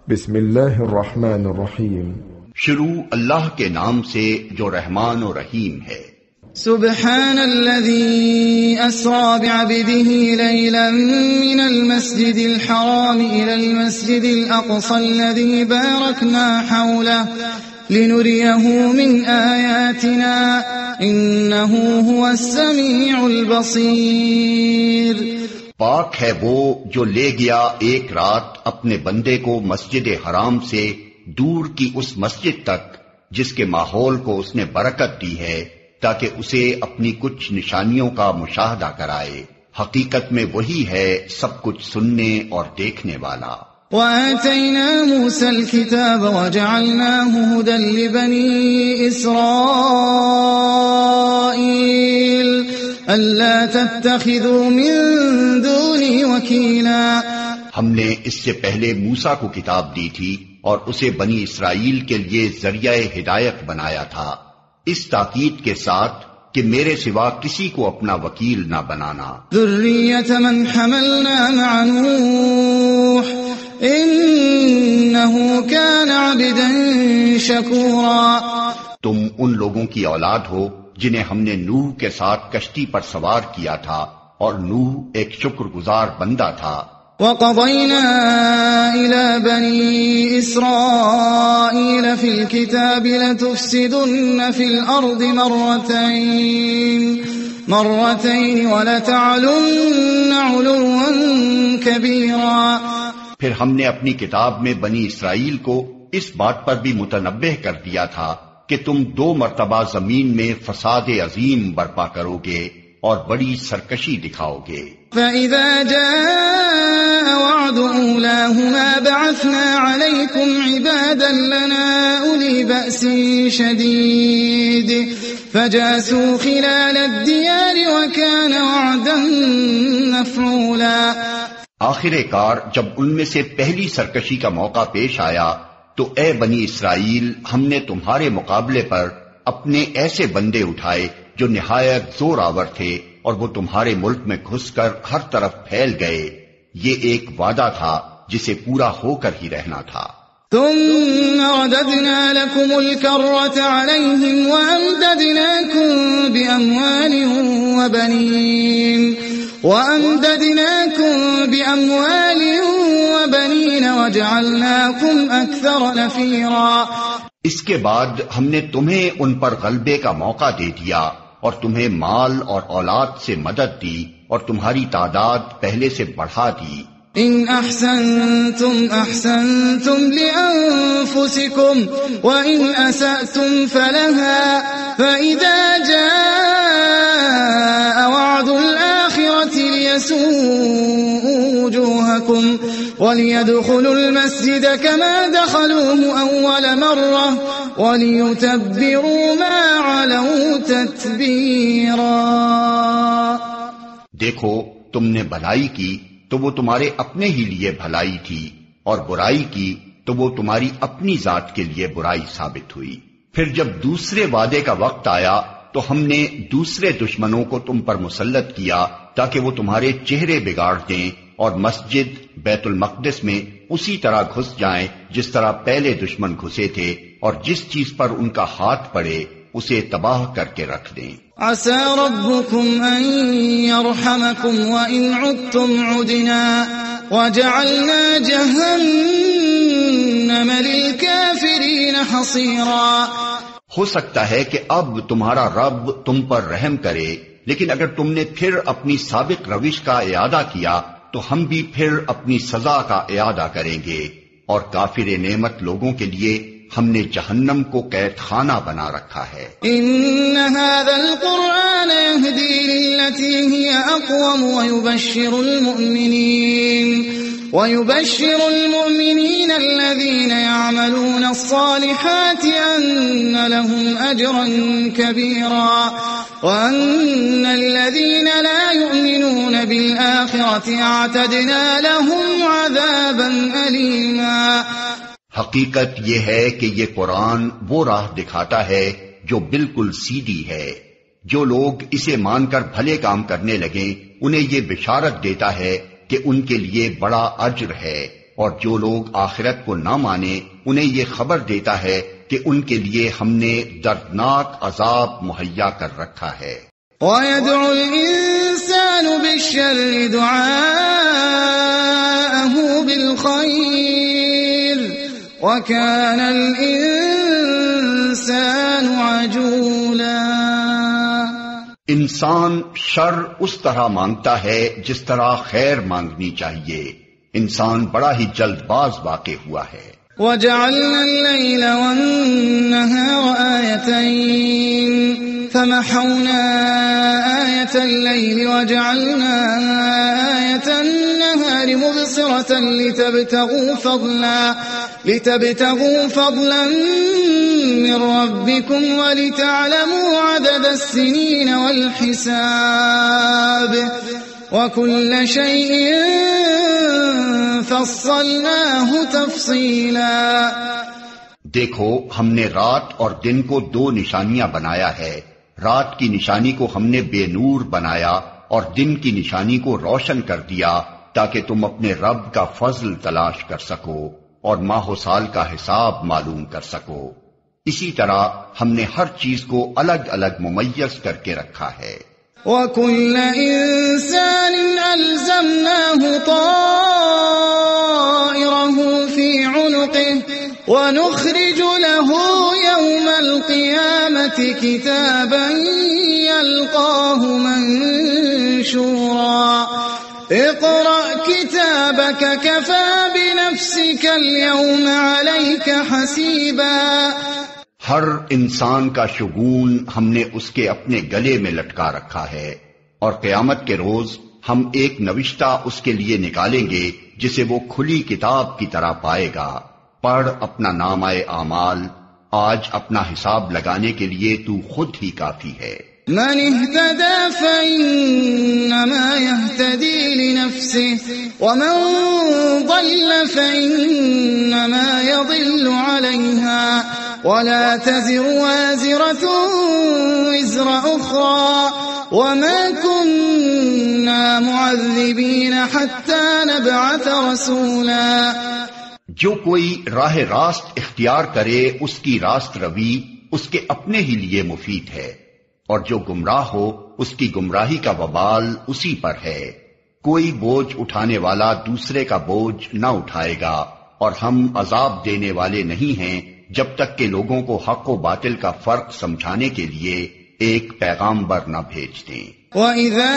بسم اللہ الرحمن الرحیم. شروع اللہ کے نام سے جو رحمان و رحیم ہے. سبحان الذي أسرى بعبده ليلا من المسجد الحرام إلى المسجد الأقصى الذي باركنا حوله لنريه من آياتنا إنه هو السميع البصير. پاک ہے وہ جو لے گیا ایک رات اپنے بندے کو مسجد حرام سے دور کی اس مسجد تک جس کے ماحول کو اس نے برکت دی ہے تاکہ اسے اپنی کچھ نشانیوں کا مشاہدہ کرائے. حقیقت میں وہی ہے سب کچھ سننے اور دیکھنے والا. وآتينا موسى الكتاب وجعلناه هدى لبني إسرائيل ألا تتخذوا من دوني وكيلا. ہم نے اس سے پہلے موسیٰ کو کتاب دی تھی اور اسے بنی اسرائیل کے لیے ذریعہ ہدایت بنایا تھا، اس تاکید کے ساتھ کہ میرے سوا کسی کو اپنا وکیل نہ بنانا. ذریۃ من حملنا مع نوح انہ کان عبدا شکورا. تم ان لوگوں کی اولاد ہو جنہیں ہم نے نوح کے ساتھ کشتی پر سوار کیا تھا اور نوح ایک شکر گزار بندہ تھا. وَقَضَيْنَا إِلَى بَنِي إِسْرَائِيلَ فِي الْكِتَابِ لَتُفْسِدُنَّ فِي الْأَرْضِ مَرَّتَيْنِ وَلَتَعْلُنَّ عُلُوًّا كَبِيرًا. پھر ہم نے اپنی کتاب میں بنی اسرائیل کو اس بات پر بھی متنبہ کر دیا تھا کہ تم 2 مرتبہ زمین میں فساد عظیم برپا کرو گے اور بڑی سرکشی دکھاؤ گے. فَإِذَا جَاءَ وَعْدُ أُولَاهُمَا بَعَثْنَا عَلَيْكُمْ عِبَادًا لَنَا أُولِي بَأْسٍ شَدِيدٍ فَجَاسُوا خِلَالَ الدِّيَارِ وَكَانَ وَعْدًا مَفْعُولًا. آخر کار جب ان میں سے پہلی سرکشی کا موقع پیش آیا تو اے بنی اسرائیل ہم نے تمہارے مقابلے پر اپنے ایسے بندے اٹھائے جو نہایت زور آور تھے اور وہ تمہارے ملک میں گھس کر ہر طرف پھیل گئے. یہ ایک وعدہ تھا جسے پورا ہو کر ہی رہنا تھا. ثم رددنا لكم الكرة عليهم وأمددناكم بأموال وبنين وجعلناكم أكثر نفيرا. اس کے بعد ہم نے تمہیں ان پر غلبے کا موقع دے دیا اور تمہیں مال اور اولاد سے مدد دی اور تمہاری تعداد پہلے سے بڑھا دی. ان احسنتم احسنتم لانفسکم وان اسأتم فلها فاذا جاء وعد الاخرة ليسوءوا وجوهكم وليدخلوا المسجد كما دخلوه اول مرة وليتبروا ما علوا تتبیرا. دیکھو تم نے بھلائی کی تو وہ تمہارے اپنے ہی لیے بھلائی تھی اور برائی کی تو وہ تمہاری اپنی ذات کے لیے برائی ثابت ہوئی. پھر جب دوسرے وعدے کا وقت آیا تو ہم نے دوسرے دشمنوں کو تم پر مسلط کیا تاکہ وہ تمہارے چہرے بگاڑ دیں اور مسجد بیت المقدس میں اسی طرح گھس جائیں جس طرح پہلے دشمن گھسے تھے اور جس چیز پر ان کا ہاتھ پڑے اسے تباہ کر کے رکھ دیں. عسى ربكم أن يرحمكم وإن عدتم عدنا وجعلنا جهنم للكافرين حصيرا. ہو سکتا ہے کہ اب تمہارا رب تم پر رحم کرے، لیکن اگر تم نے پھر اپنی سابق روش کا اعادہ کیا تو ہم بھی پھر اپنی سزا کا اعادہ کریں گے. اور کافر نعمت لوگوں کے لیے ہم نے جہنم کو قید خانہ بنا رکھا ہے. ان هذا القرآن يهدي للتي هي اقوم ويبشر المؤمنين الذين يعملون الصالحات ان لهم اجرا كبيرا وان الذين لا يؤمنون بالآخرة اعتدنا لهم عذابا أليما. حقیقت یہ ہے کہ یہ قرآن وہ راہ دکھاتا ہے جو بالکل سیدھی ہے. جو لوگ اسے مان کر بھلے کام کرنے لگیں انہیں یہ بشارت دیتا ہے کہ ان کے لیے بڑا اجر ہے، اور جو لوگ آخرت کو نہ مانے انہیں یہ خبر دیتا ہے کہ ان کے لیے ہم نے دردناک عذاب مہیا کر رکھا ہے۔ وَيَدْعُ الْإِنسَانُ بِالشَّرِّ دُعَاءَهُ بِالْخَيْرِ وَكَانَ الْإِنسَانُ عَجُولًا۔ انسان شر اس طرح مانگتا ہے جس طرح خیر مانگنی چاہیے۔ انسان بڑا ہی جلد باز واقع ہوا ہے۔ وَجَعَلْنَا اللَّيْلَ وَالنَّهَارَ آيَتَيْنِ فَمَحَوْنَا آيَةَ اللَّيْلِ وَجَعَلْنَا آيَةَ النَّهَارِ مُبْصِرَةً لِتَبْتَغُوا فَضْلًا مِّن رَّبِّكُمْ وَلِتَعْلَمُوا عَدَدَ السِّنِينَ وَالْحِسَابَ وَكُلَّ شَيْءٍ فَصَّلْنَاهُ تَفْصِيلًا۔ دیکھو ہم نے رات اور دن کو دو نشانیاں بنایا ہے۔ رات کی نشانی کو ہم نے بے نور بنایا اور دن کی نشانی کو روشن کر دیا تاکہ تم اپنے رب کا فضل تلاش کر سکو اور ماہ و سال کا حساب معلوم کر سکو۔ اسی طرح ہم نے ہر چیز کو الگ الگ ممیز کر کے رکھا ہے۔ وَكُلَّ إِنسَانٍ أَلْزَمْنَاهُ طَائِرَهُ فِي عُنُقِهِ وَنُخْرِجُ لَهُ يَوْمَ الْقِيَامَةِ كِتَابًا يَلْقَاهُ مَنشُورًا اقْرَأْ كِتَابَكَ كَفَى بِنَفْسِكَ الْيَوْمَ عَلَيْكَ حَسِيبًا۔ ہر انسان کا شگون ہم نے اس کے اپنے گلے میں لٹکا رکھا ہے، اور قیامت کے روز ہم ایک نوشتہ اس کے لیے نکالیں گے جسے وہ کھلی کتاب کی طرح پائے گا۔ پڑھ اپنا نامہ اعمال، آج اپنا حساب لگانے کے لیے تو خود ہی کافی ہے۔ من اهتدى فإنما يهتدي لنفسه ومن ضل فإنما يضل عليها ولا تزر وازرة وزر أخرى وما كنا معذبين حتى نبعث رسولا۔ جو کوئی راہ راست اختیار کرے اس کی راست روی اس کے اپنے ہی لیے مفید ہے، اور جو گمراہ ہو اس کی گمراہی کا وبال اسی پر ہے۔ کوئی بوجھ اٹھانے والا دوسرے کا بوجھ نہ اٹھائے گا، اور ہم عذاب دینے والے نہیں ہیں جب تک کہ لوگوں کو حق و باطل کا فرق سمجھانے کے لیے ایک پیغامبر نہ بھیج دیں۔ وَإِذَا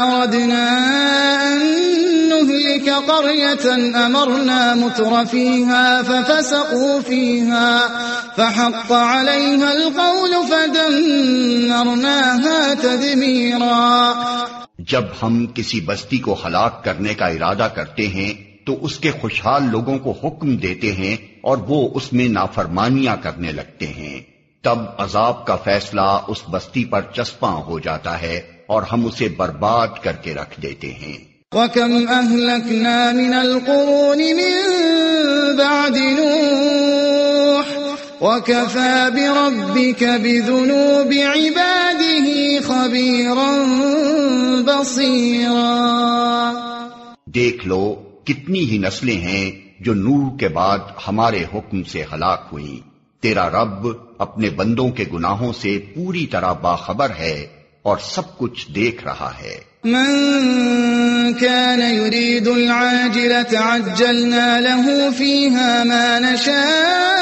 أَرَدْنَا أَن نُّهْلِكَ قَرْيَةً أَمَرْنَا مُتْرَ فِيهَا فَفَسَقُوا فِيهَا فَحَقَّ عَلَيْهَا الْقَوْلُ فَدَمَّرْنَاهَا تَدْمِيرًا۔ جب ہم کسی بستی کو ہلاک کرنے کا ارادہ کرتے ہیں تو اس کے خوشحال لوگوں کو حکم دیتے ہیں اور وہ اس میں نافرمانیاں کرنے لگتے ہیں، تب عذاب کا فیصلہ اس بستی پر چسپاں ہو جاتا ہے اور ہم اسے برباد کر کے رکھ دیتے ہیں۔ وَكَمْ أَهْلَكْنَا مِنَ الْقُرُونِ مِنْ بَعْدِ نُوحٍ وَكَفَى بِرَبِّكَ بِذُنُوبِ عِبَادِهِ خَبِيرًا بَصِيرًا۔ دیکھ لو کتنی ہی نسلیں ہیں جو نوح کے بعد ہمارے حکم سے ہلاک ہوئیں۔ تیرا رب اپنے بندوں کے گناہوں سے پوری طرح باخبر ہے اور سب کچھ دیکھ رہا ہے۔ من كان يريد العاجلة عجلنا له فيها ما نشاء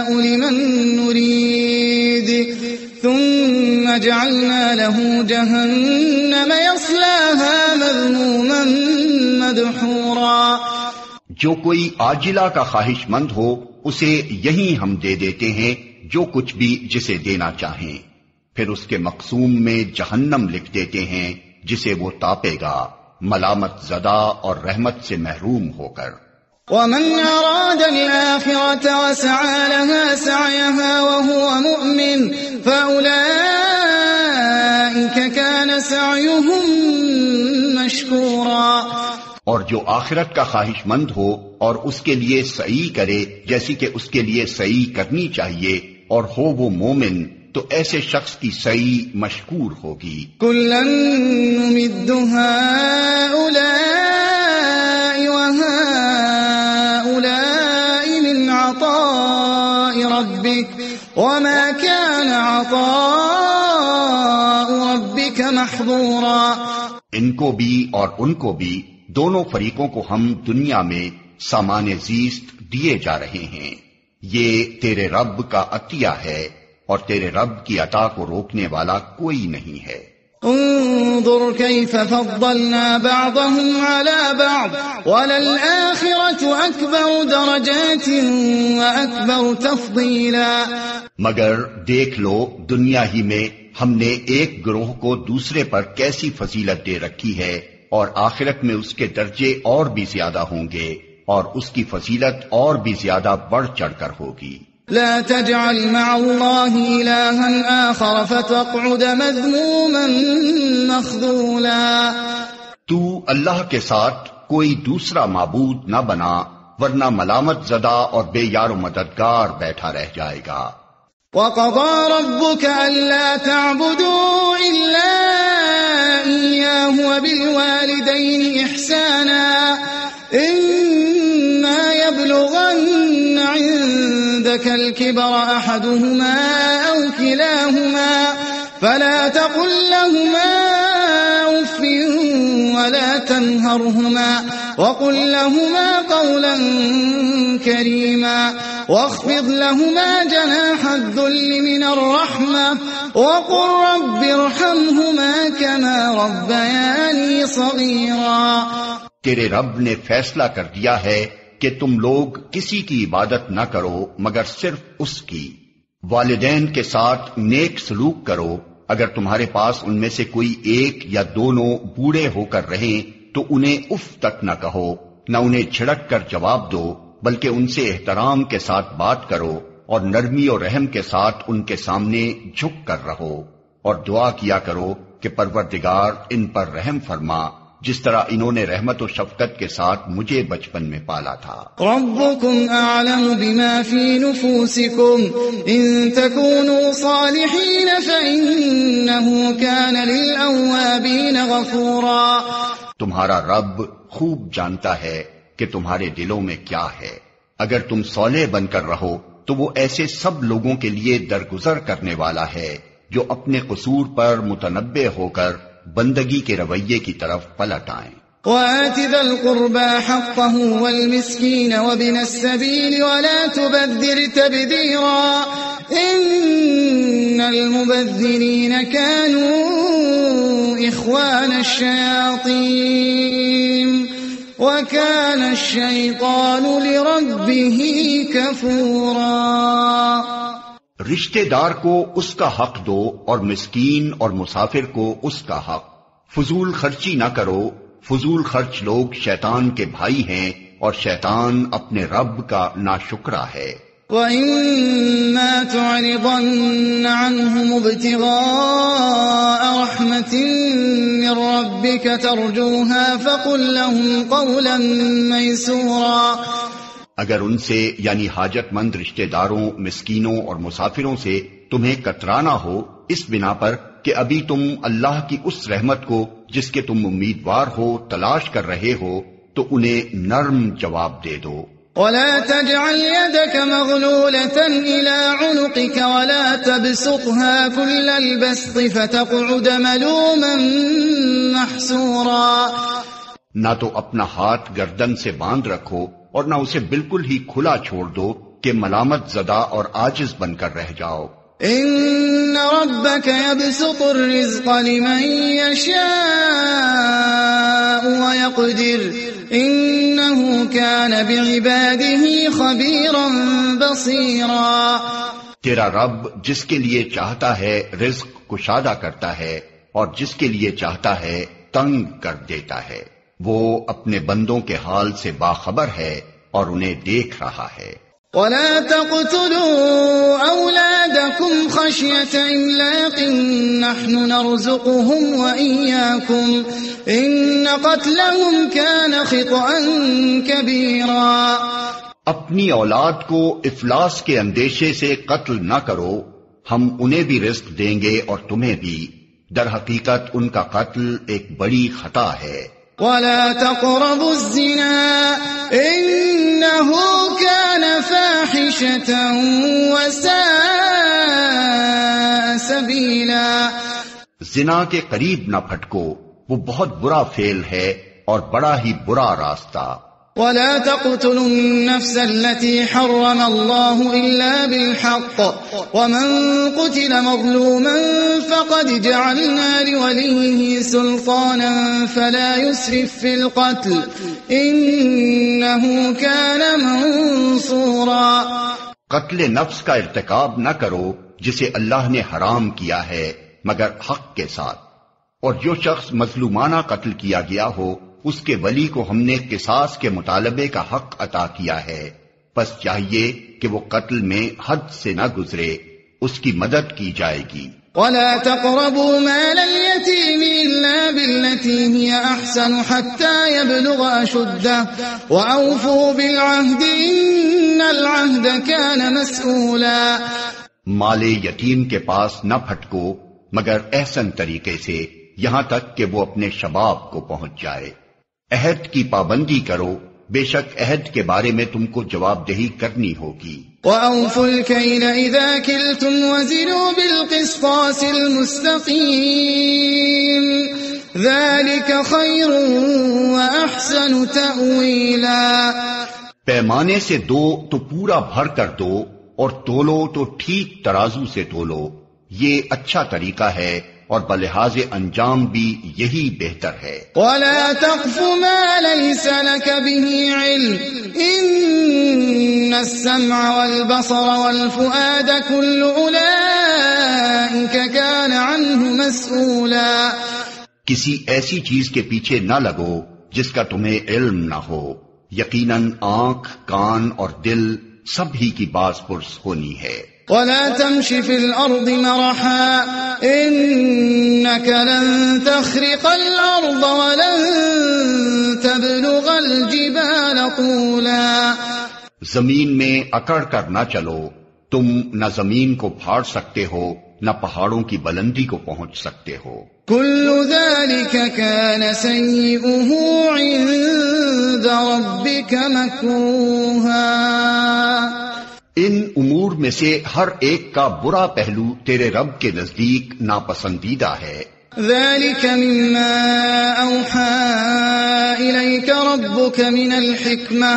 لمن نريد ثم جعلنا له جهنم يصلاها مذموما مدحورا۔ جو کوئی عاجلہ کا خواہش مند ہو اسے یہی ہم دے دیتے ہیں جو کچھ بھی جسے دینا چاہیں، پھر اس کے مقسوم میں جہنم لکھ دیتے ہیں جسے وہ تاپے گا، ملامت زدہ اور رحمت سے محروم ہو کر۔ وَمَنْ أَرَادَ الْآخِرَةَ وَسَعَى لَهَا سَعْيَهَا وَهُوَ مُؤْمِنٌ فَأُولَئِكَ كَانَ سَعْيُهُمْ مَشْكُورًا۔ اور جو آخرت کا خواہش مند ہو اور اس کے لیے سعی کرے جیسی کہ اس کے لیے سعی کرنی چاہیے اور ہو وہ مومن، تو ایسے شخص کی سعی مشکور ہوگی۔ كُلًّا نُمِدُّ هَؤُلَاءِ ربك وما كان عطاء ربك محظورا. ان کو بھی اور ان کو بھی، دونوں فریقوں کو ہم دنیا میں سامان زیست دیے جا رہے ہیں. یہ تیرے رب کا عطیہ ہے اور تیرے رب کی عطا کو روکنے والا کوئی نہیں ہے. انظر كيف فضلنا بعضهم على بعض وللآخرة أكبر درجات وأكبر تفضيلا. مگر دیکھ لو دنیا ہی میں ہم نے ایک گروہ کو دوسرے پر کیسی فضیلت دے رکھی ہے، اور آخرت میں اس کے درجے اور بھی زیادہ ہوں گے اور اس کی فضیلت اور بھی زیادہ بڑھ چڑھ کر ہوگی. لا تجعل مع الله إلها آخر فتقعد مذموما مخذولا. تو اللہ کے ساتھ کوئی دوسرا معبود نہ بنا، ورنہ ملامت زدہ اور بے یار و مددگار بیٹھا رہ جائے گا. وقضى ربك ألا تعبدوا إلا إياه وبالوالدين إحسانا إما يبلغن عندك الكبر أحدهما أو كلاهما فلا تقل لهما أف ولا تنهرهما وقل لهما قولا كريما واخفض لهما جناح الذل من الرحمة وقل رب ارحمهما كما ربياني صغيرا. تیرے رب نے فیصلہ کر دیا ہے کہ تم لوگ کسی کی عبادت نہ کرو مگر صرف اس کی. والدین کے ساتھ نیک سلوک کرو. اگر تمہارے پاس ان میں سے کوئی ایک یا دونوں بوڑھے ہو کر رہیں تو انہیں اف تک نہ کہو، نہ انہیں جھڑک کر جواب دو، بلکہ ان سے احترام کے ساتھ بات کرو اور نرمی اور رحم کے ساتھ ان کے سامنے جھک کر رہو، اور دعا کیا کرو کہ پروردگار ان پر رحم فرما جس طرح انہوں نے رحمت و شفقت کے ساتھ مجھے بچپن میں پالا تھا. ربكم اعلم بما في نفوسكم ان تكونوا صالحين فانه كان للاوابين غفورا. تمہارا رب خوب جانتا ہے کہ تمہارے دلوں میں کیا ہے. اگر تم صالح بن کر رہو تو وہ ایسے سب لوگوں کے لیے درگزر کرنے والا ہے جو اپنے قصور پر متنبہ ہو کر بندگی کے رویے کی طرف پلٹ آئیں. وآت ذا القربى حقه والمسكين وابن السبيل ولا تبذر تبذيرا إن المبذرين كانوا إخوان الشياطين وكان الشيطان لربه كفورا. رشتہ دار کو اس کا حق دو اور مسکین اور مسافر کو اس کا حق. فضول خرچی نہ کرو، فضول خرچ لوگ شیطان کے بھائی ہیں اور شیطان اپنے رب کا ناشکرا ہے. وَإِمَّا تُعْرِضَنَّ عَنْهُمُ ابْتِغَاءَ رَحْمَةٍ مِّن رَّبِّكَ تَرْجُوهَا فَقُل لَّهُمْ قَوْلًا مَّيْسُورًا. اگر ان سے یعنی حاجت مند رشتہ داروں، مسکینوں اور مسافروں سے تمہیں کترانا ہو اس بنا پر کہ ابھی تم اللہ کی اس رحمت کو جس کے تم امیدوار ہو تلاش کر رہے ہو تو انہیں نرم جواب دے دو. وَلَا تَجْعَلْ يَدَكَ مَغْلُولَةً إِلَىٰ عُنُقِكَ وَلَا تَبْسُطْهَا كُلَّ الْبَسْطِ فَتَقْعُدَ مَلُومًا مَّحْسُورًا. نہ تو اپنا ہاتھ گردن سے باندھ رکھو اور نہ اسے بالکل ہی کھلا چھوڑ دو کہ ملامت زدہ اور عاجز بن کر رہ جاؤ. ان ربك يبسط الرزق لمن يشاء ويقدر انه كان بعباده خبيرا بصيرا. تیرا رب جس کے لیے چاہتا ہے رزق کشادہ کرتا ہے اور جس کے لیے چاہتا ہے تنگ کر دیتا ہے. وہ اپنے بندوں کے حال سے باخبر ہے اور انہیں دیکھ رہا ہے. وَلَا تَقْتُلُوا أَوْلَادَكُمْ خَشْيَةَ إِمْلَاقٍ نَحْنُ نَرْزُقُهُمْ وَإِيَّاكُمْ إِنَّ قَتْلَهُمْ كَانَ خِطْئًا كَبِيرًا. اپنی اولاد کو افلاس کے اندیشے سے قتل نہ کرو، ہم انہیں بھی رزق دیں گے اور تمہیں بھی. در حقیقت ان کا قتل ایک بڑی خطا ہے. وَلَا تَقْرَبُوا الزِّنَا إِنَّهُ كَانَ فَاحِشَةً فاحشة وساء سبيلا. زنا کے قریب نہ پھٹکو، وہ بہت برا فعل ہے اور بڑا ہی برا راستہ. ولا تقتلوا النفس التي حرم الله إلا بالحق ومن قتل مظلوما فقد جعلنا لوليه سلطانا فلا يسرف في القتل إنه كان منصورا. قتل نفس کا ارتکاب نہ کرو جسے اللہ نے حرام کیا ہے مگر حق کے ساتھ، اور جو شخص مظلومانہ قتل کیا گیا ہو اس کے ولی کو ہم نے قصاص کے مطالبے کا حق عطا کیا ہے، پس چاہیے کہ وہ قتل میں حد سے نہ گزرے، اس کی مدد کی جائے گی. ولا تقربوا مال اليتيم إلا بالتي هي أحسن حتى يبلغ أشده وأوفوا بالعهد إن العهد كان مسؤولا. مال یتیم کے پاس نہ پھٹکو مگر احسن طریقے سے یہاں تک کہ وہ اپنے شباب کو پہنچ جائے. عہد کی پابندی کرو، بے شک عہد کے بارے میں تم کو جواب دہی کرنی ہوگی. وَأَوْفُوا الْكَيْلَ إِذَا كِلْتُمْ وَزِنُوا بِالْقِسْطَاسِ الْمُسْتَقِيمِ ذَلِكَ خَيْرٌ وَأَحْسَنُ تَأْوِيلًا. پیمانے سے دو تو پورا بھر کر دو، اور تولو تو ٹھیک ترازو سے تولو، یہ اچھا طریقہ ہے اور بلحاظ انجام بھی یہی بہتر ہے. وَلَا تَقْفُ مَا لَيْسَ لَكَ بِهِ عِلْمٌ إِنَّ السَّمْعَ وَالْبَصَرَ وَالْفُؤَادَ كُلُّ أُولَئِكَ كَانَ عَنْهُ مَسْئُولًا. کسی ایسی چیز کے پیچھے نہ لگو جس کا تمہیں علم نہ ہو، یقیناً آنکھ، کان اور دل سب ہی کی باز پرس ہونی ہے. ولا تمش في الأرض مرحا إنك لن تخرق الأرض ولن تبلغ الجبال طولا. زمین میں اکڑ کر نہ چلو، تم نہ زمین کو پھاڑ سکتے ہو نہ پہاڑوں کی بلندی کو پہنچ سکتے ہو. كل ذلك كان سيئه عند ربك مكروها. ان امور میں سے ہر ایک کا برا پہلو تیرے رب کے نزدیک ناپسندیدہ ہے. ذلك مما أوحى إليك ربك من الحكمة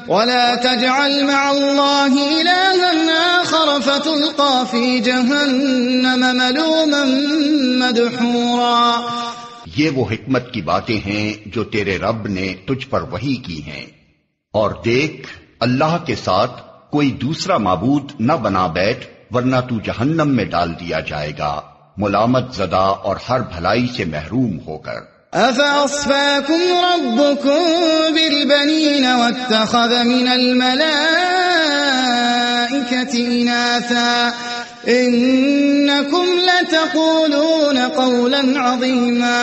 ولا تجعل مع الله إلها آخر فتلقى في جهنم ملوما مدحورا. یہ وہ حکمت کی باتیں ہیں جو تیرے رب نے تجھ پر وحی کی ہیں، اور دیکھ اللہ کے ساتھ کوئی دوسرا معبود نہ بنا بیٹھ ورنہ تو جہنم میں ڈال دیا جائے گا ملامت زدہ اور ہر بھلائی سے محروم ہو کر. أَفَأَصْفَاكُمْ رَبُّكُمْ بِالْبَنِينَ وَاتَّخَذَ مِنَ الْمَلَائِكَةِ إِنَاثًا إِنَّكُمْ لَتَقُولُونَ قَوْلًا عَظِيمًا.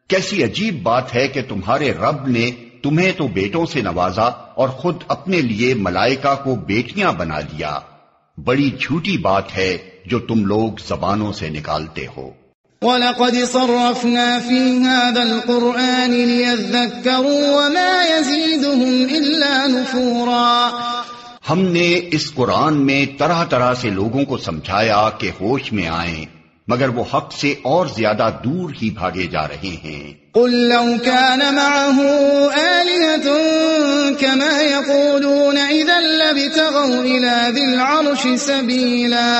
کیسی عجیب بات ہے کہ تمہارے رب نے تمہیں تو بیٹوں سے نوازا اور خود اپنے لیے ملائکہ کو بیٹیاں بنا لیا. بڑی جھوٹی بات ہے جو تم لوگ زبانوں سے نکالتے ہو. وَلَقَدْ صَرَّفْنَا فِي هَذَا الْقُرْآنِ لِيَذَّكَّرُوا وَمَا يَزِيدُهُمْ إِلَّا نُفُورًا. ہم نے اس قرآن میں طرح طرح سے لوگوں کو سمجھایا کہ ہوش میں آئیں، مگر وہ حق سے اور زیادہ دور ہی بھاگے جا رہے ہیں. قُلْ لَوْ كَانَ مَعَهُ آلِهَةٌ كَمَا يَقُولُونَ إِذًا لَّابْتَغَوْا إِلَى ذِي الْعَرْشِ سَبِيلًا.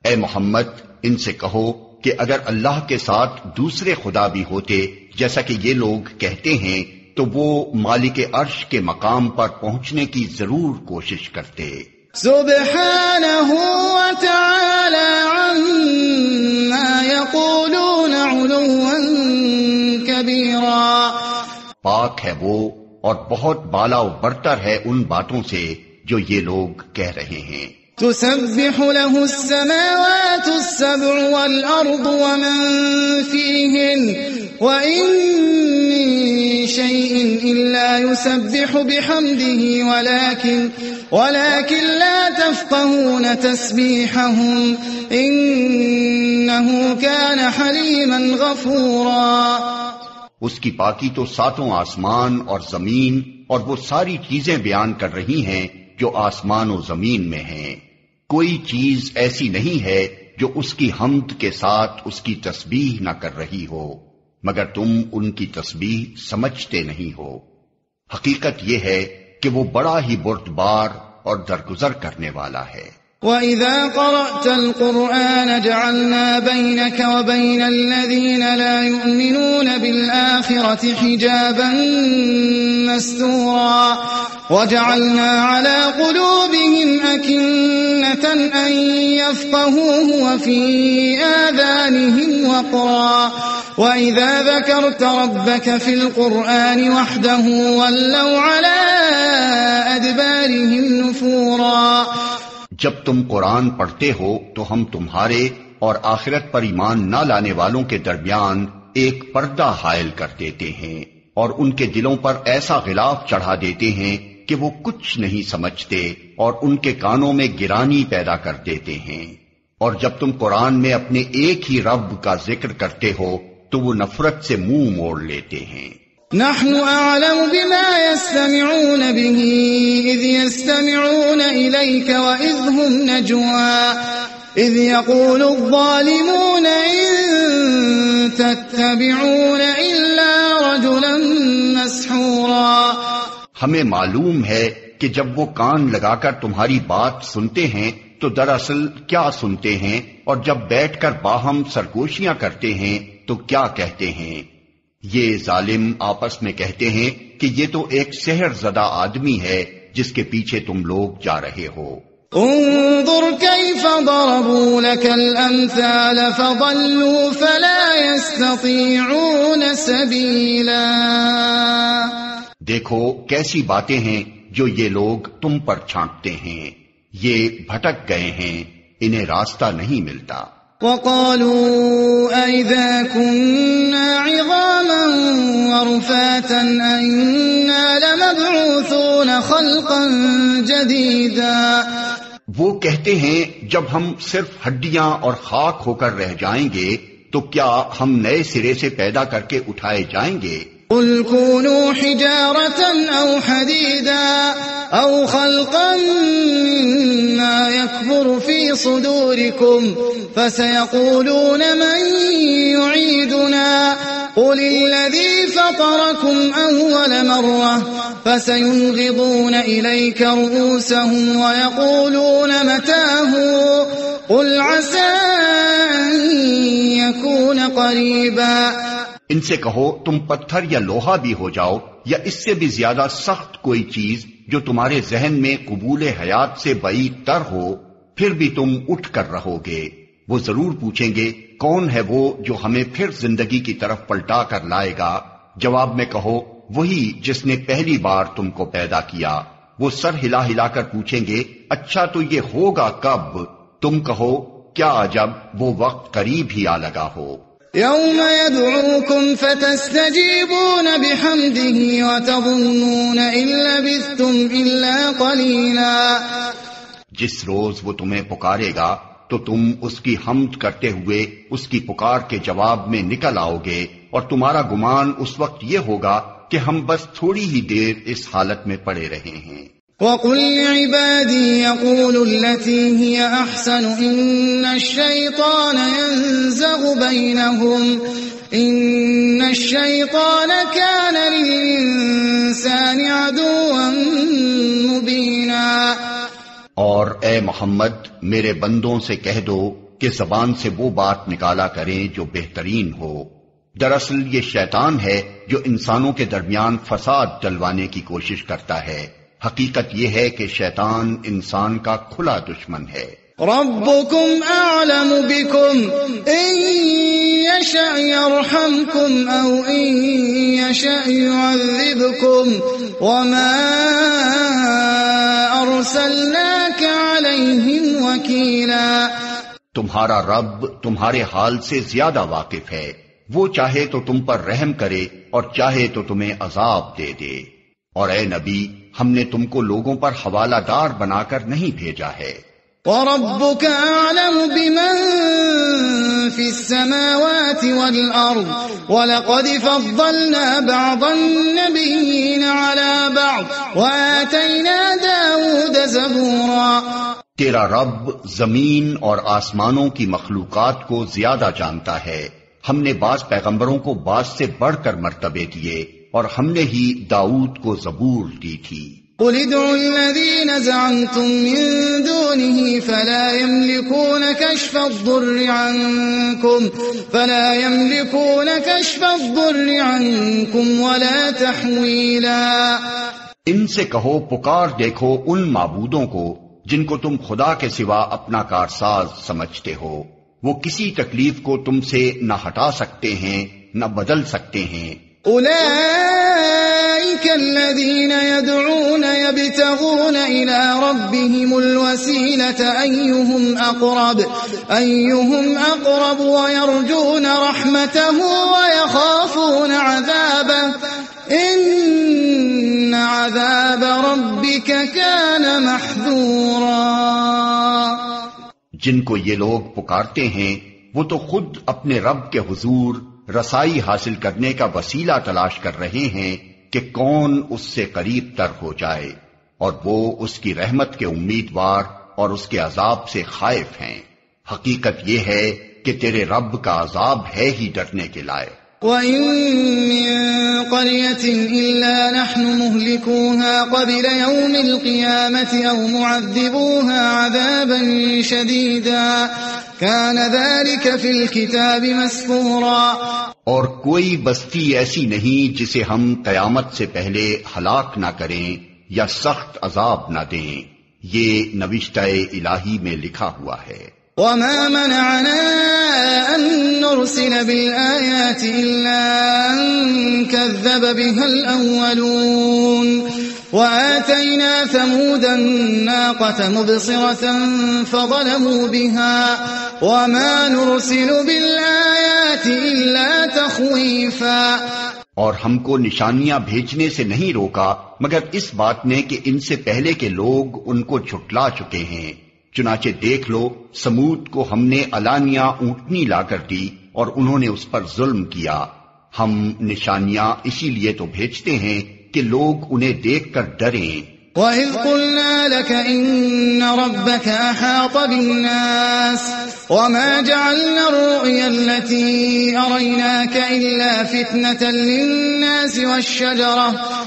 اے محمد ان سے کہو کہ اگر اللہ کے ساتھ دوسرے خدا بھی ہوتے جیسا کہ یہ لوگ کہتے ہیں تو وہ مالک عرش کے مقام پر پہنچنے کی ضرور کوشش کرتے. سبحانہ وتعالی عما یقولون علوا کبیرا. پاک ہے وہ اور بہت بالا و برتر ہے ان باتوں سے جو یہ لوگ کہہ رہے ہیں. تسبح له السماوات السبع والأرض ومن فيهن وإن من شيء إلا يسبح بحمده ولكن لا تفقهون تسبيحهم إنه كان حليما غفورا. اس کی پاکی تو ساتوں آسمان اور زمین اور وہ ساری چیزیں بیان کر رہی ہیں جو آسمان و زمین میں ہیں، کوئی چیز ایسی نہیں ہے جو اس کی حمد کے ساتھ اس کی تسبیح نہ کر رہی ہو، مگر تم ان کی تسبیح سمجھتے نہیں ہو۔ حقیقت یہ ہے کہ وہ بڑا ہی بردبار اور درگزر کرنے والا ہے۔ وَإِذَا قَرَأْتَ الْقُرْآنَ جَعَلْنَا بَيْنَكَ وَبَيْنَ الَّذِينَ لَا يُؤْمِنُونَ بِالْآخِرَةِ حِجَابًا مَسْتُورًا وَجَعَلْنَا عَلَى قُلُوبِهِمْ أَكِنَّةً أَن يَفْقَهُوهُ وَفِي آذَانِهِمْ وَقْرًا وَإِذَا ذَكَرْتَ رَبَّكَ فِي الْقُرْآنِ وَحْدَهُ وَلَّوْا عَلَى أَدْبَارِهِمْ نُفُورًا۔ جب تم قرآن پڑھتے ہو تو ہم تمہارے اور آخرت پر ایمان نہ لانے والوں کے درمیان ایک پردہ حائل کر دیتے ہیں اور ان کے دلوں پر ایسا غلاف چڑھا دیتے ہیں کہ وہ کچھ نہیں سمجھتے اور ان کے کانوں میں گرانی پیدا کر دیتے ہیں۔ اور جب تم قرآن میں اپنے ایک ہی رب کا ذکر کرتے ہو تو وہ نفرت سے منہ موڑ لیتے ہیں۔ نحن أعلم بما يستمعون به إذ يستمعون إليك وإذ هم نجوى إذ يقول الظالمون إن تتبعون إلا رجلا مسحورا۔ ہمیں معلوم ہے کہ جب وہ کان لگا کر تمہاری بات سنتے ہیں تو دراصل کیا سنتے ہیں، اور جب بیٹھ کر باہم سرگوشیاں کرتے ہیں تو کیا کہتے ہیں۔ یہ ظالم آپس میں کہتے ہیں کہ یہ تو ایک سحر زدہ آدمی ہے جس کے پیچھے تم لوگ جا رہے ہو۔ انظر كيف ضربوا لك الأمثال فضلوا فلا يستطيعون سبيلا۔ دیکھو کیسی باتیں ہیں جو یہ لوگ تم پر چھانٹتے ہیں، یہ بھٹک گئے ہیں، انہیں راستہ نہیں ملتا۔ وقالوا أئذا كنا عظاما ورفاتا أئنا لمبعوثون خلقا جديدا۔ وہ کہتے ہیں جب ہم صرف ہڈیاں اور خاک ہو کر رہ جائیں گے تو کیا ہم نئے سرے سے پیدا کر کے اٹھائے جائیں گے؟ قل كونوا حجارة أو حديدا أو خلقا مما يكبر في صدوركم فسيقولون من يعيدنا قل الذي فطركم أول مرة فسينغضون إليك رؤوسهم ويقولون متاه قل عسى أن يكون قريبا۔ ان سے کہو تم پتھر یا لوہا بھی ہو جاؤ یا اس سے بھی زیادہ سخت کوئی چیز جو تمہارے ذہن میں قبول حیات سے بعید تر ہو، پھر بھی تم اٹھ کر رہو گے۔ وہ ضرور پوچھیں گے کون ہے وہ جو ہمیں پھر زندگی کی طرف پلٹا کر لائے گا؟ جواب میں کہو وہی جس نے پہلی بار تم کو پیدا کیا۔ وہ سر ہلا ہلا کر پوچھیں گے اچھا تو یہ ہوگا کب؟ تم کہو کیا عجب وہ وقت قریب ہی آ لگا ہو۔ يوم يدعوكم فتستجيبون بحمده وتظنون إن لبثتم إلا قليلا۔ جس روز وہ تمہیں پکارے گا تو تم اس کی حمد کرتے ہوئے اس کی پکار کے جواب میں نکل آؤ گے، اور تمہارا گمان اس وقت یہ ہوگا کہ ہم بس تھوڑی ہی دیر اس حالت میں پڑے رہے ہیں۔ وَقُلْ لِعِبَادِي يَقُولُوا الَّتِي هِيَ أَحْسَنُ إِنَّ الشَّيْطَانَ يَنزَغُ بَيْنَهُمْ إِنَّ الشَّيْطَانَ كَانَ لِلْإِنسَانِ عَدُوًّا مُبِينًا۔ اور اے محمد میرے بندوں سے کہہ دو کہ زبان سے وہ بات نکالا کریں جو بہترین ہو، دراصل یہ شیطان ہے جو انسانوں کے درمیان فساد ڈلوانے کی کوشش کرتا ہے۔ حقیقت یہ ہے کہ شیطان انسان کا کھلا دشمن ہے۔ ربكم أعلم بكم إن يشأ يرحمكم أو إن يشأ يعذبكم وما أرسلناك عليهم وكيلا۔ تمہارا رب تمہارے حال سے زیادہ واقف ہے، وہ چاہے تو تم پر رحم کرے اور چاہے تو تمہیں عذاب دے دے۔ اور اے نبی ہم نے تم کو لوگوں پر حوالہ دار بنا کر نہیں بھیجا ہے۔ وَرَبُّكَ أَعْلَمُ بِمَن فِي السَّمَاوَاتِ وَالْأَرْضِ وَلَقَدْ فَضَّلْنَا بَعْضَ النَّبِيِّينَ عَلَى بَعْضٍ وَآتَيْنَا دَاوُودَ تیرا رب زمین اور آسمانوں کی مخلوقات کو زیادہ جانتا ہے. ہم نے بعض پیغمبروں کو بعض سے بڑھ کر مرتبے دیے اور ہم نے ہی داؤد کو زبور دی تھی. قل ادعوا الذين زعمتم من دونه فلا يملكون كشف الضر عنكم ولا تحويلا. ان سے کہو پکار دیکھو ان معبودوں کو جن کو تم خدا کے سوا اپنا کارساز سمجھتے ہو، وہ کسی تکلیف کو تم سے نہ ہٹا سکتے ہیں نہ بدل سکتے ہیں. أولئك الذين يدعون يبتغون إلى ربهم الوسيلة أيهم أقرب ويرجون رحمته ويخافون عذابه إن عذاب ربك كان محذورا. جن کو یہ لوگ پکارتے ہیں وہ تو خود اپنے رب کے حضور رسائی حاصل کرنے کا وسیلہ تلاش کر رہے ہیں کہ کون اس سے قریب تر ہو جائے، اور وہ اس کی رحمت کے امیدوار اور اس کے عذاب سے خائف ہیں. حقیقت یہ ہے کہ تیرے رب کا عذاب ہے ہی ڈرنے کے لائق. وَإِن مِّن قَرْيَةٍ إِلَّا نَحْنُ مُهْلِكُوهَا قَبْلَ يَوْمِ الْقِيَامَةِ أَوْ مُعَذِّبُوهَا عَذَابًا شَدِيدًا كَانَ ذَلِكَ فِي الْكِتَابِ مَسْطُورًا. اور کوئی بستی ایسی نہیں جسے ہم قیامت سے پہلے ہلاک نہ کریں یا سخت عذاب نہ دیں، یہ نوشتہ الہی میں لکھا ہوا ہے. وَمَا مَنَعَنَا أَن نُّرْسِلَ بِالْآيَاتِ إِلَّا أَن كَذَّبَ بِهَا الْأَوَّلُونَ وَآتَيْنَا ثَمُودَ النَّاقَةَ مُبْصِرَةً فَظَلَمُوا بِهَا وَمَا نُرْسِلُ بِالْآيَاتِ إِلَّا تَخْوِيفًا. اور ہم کو نشانیاں بھیجنے سے نہیں روکا مگر اس بات نے کہ ان سے پہلے کے لوگ ان کو جھٹلا چکے ہیں. چنانچہ دیکھ لو سمود کو ہم نے علانیہ اونٹنی لا کر دی اور انہوں نے اس پر ظلم کیا. ہم نشانیاں اسی لیے تو بھیجتے ہیں کہ لوگ انہیں دیکھ کر ڈریں. وَإِذْ قُلْنَا لَكَ إِنَّ رَبَّكَ أَحَاطَ بِالنَّاسِ وَمَا جَعَلْنَا الرُّؤْيَا الَّتِي أَرَيْنَاكَ إِلَّا فِتْنَةً لِلنَّاسِ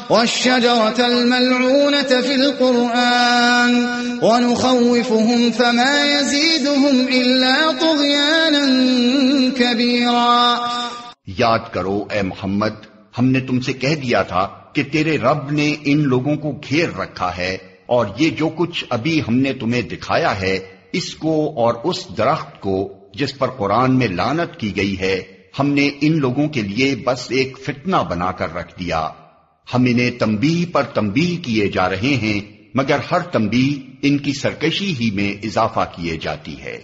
وَالشَّجَرَةَ الْمَلْعُونَةَ فِي الْقُرْآنِ وَنُخَوِّفُهُمْ فَمَا يَزِيدُهُمْ إِلَّا طُغْيَانًا كَبِيرًا. یاد کرو اے محمد، ہم نے تم سے کہہ دیا تھا کہ تیرے رب نے ان لوگوں کو گھیر رکھا ہے، اور یہ جو کچھ ابھی ہم نے تمہیں دکھایا ہے اس کو اور اس درخت کو جس پر قرآن میں لعنت کی گئی ہے، ہم نے ان لوگوں کے لیے بس ایک فتنہ بنا کر رکھ دیا. ہم انہیں تنبیہ پر تنبیہ کیے جا رہے ہیں مگر ہر تنبیہ ان کی سرکشی ہی میں اضافہ کیے جاتی ہے.